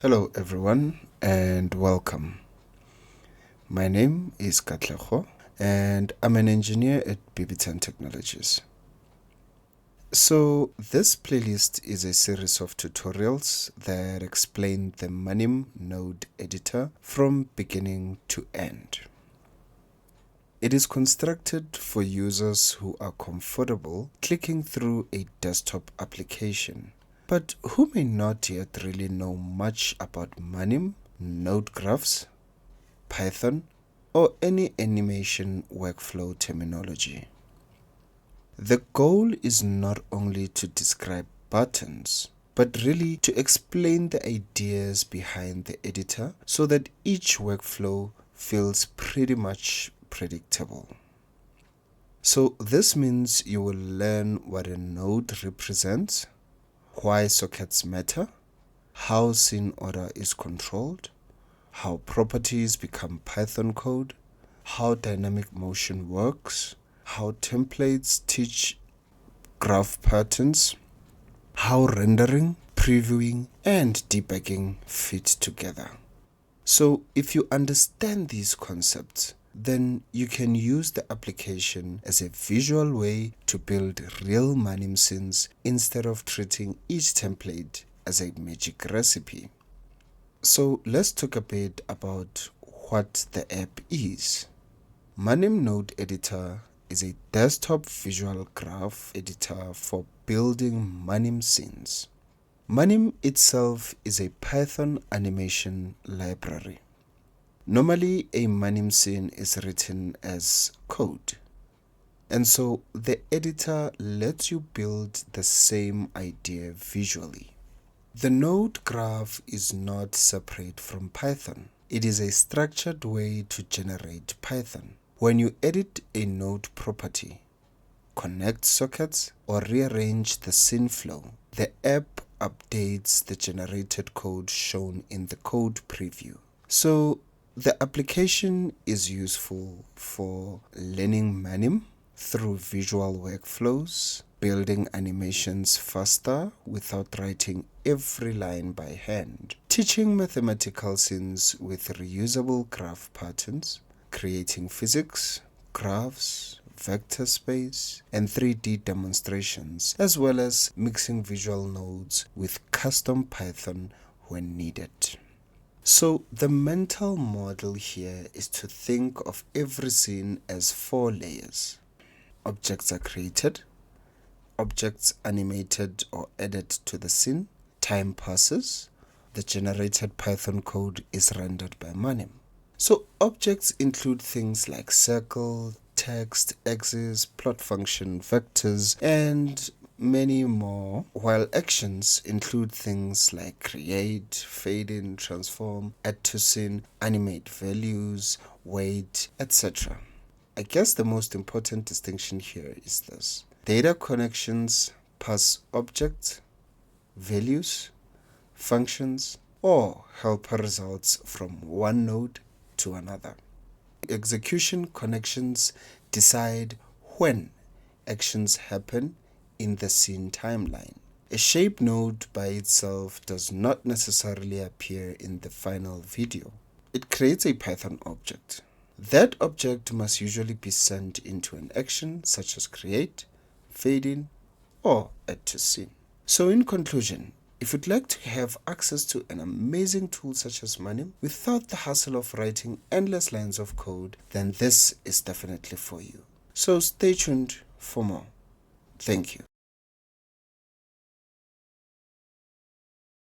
Hello everyone and welcome. My name is Katlego and I'm an engineer at BBTEN Technologies. So this playlist is a series of tutorials that explain the Manim Node Editor from beginning to end. It is constructed for users who are comfortable clicking through a desktop application, but who may not yet really know much about Manim, node graphs, Python, or any animation workflow terminology. The goal is not only to describe buttons, but really to explain the ideas behind the editor so that each workflow feels pretty much predictable. So this means you will learn what a node represents, why sockets matter, how scene order is controlled, how properties become Python code, how dynamic motion works, how templates teach graph patterns, how rendering, previewing, and debugging fit together. So if you understand these concepts, then you can use the application as a visual way to build real Manim scenes instead of treating each template as a magic recipe. So let's talk a bit about what the app is. Manim Node Editor is a desktop visual graph editor for building Manim scenes. Manim itself is a Python animation library. Normally, a Manim scene is written as code, and so the editor lets you build the same idea visually. The node graph is not separate from Python. It is a structured way to generate Python. When you edit a node property, connect sockets, or rearrange the scene flow, the app updates the generated code shown in the code preview. So the application is useful for learning Manim through visual workflows, building animations faster without writing every line by hand, teaching mathematical scenes with reusable graph patterns, creating physics, graphs, vector space, and 3D demonstrations, as well as mixing visual nodes with custom Python when needed. So the mental model here is to think of every scene as 4 layers. Objects are created, objects animated or added to the scene, time passes, the generated Python code is rendered by Manim. So objects include things like circle, text, axis, plot function, vectors, and many more, while actions include things like create, fade in, transform, add to scene, animate values, wait, etc. I guess the most important distinction here is this. Data connections pass objects, values, functions, or helper results from one node to another. Execution connections decide when actions happen in the scene timeline. A shape node by itself does not necessarily appear in the final video. It creates a Python object. That object must usually be sent into an action such as create, fade in, or add to scene. So in conclusion, if you'd like to have access to an amazing tool such as Manim without the hassle of writing endless lines of code, then this is definitely for you. So stay tuned for more. Thank you.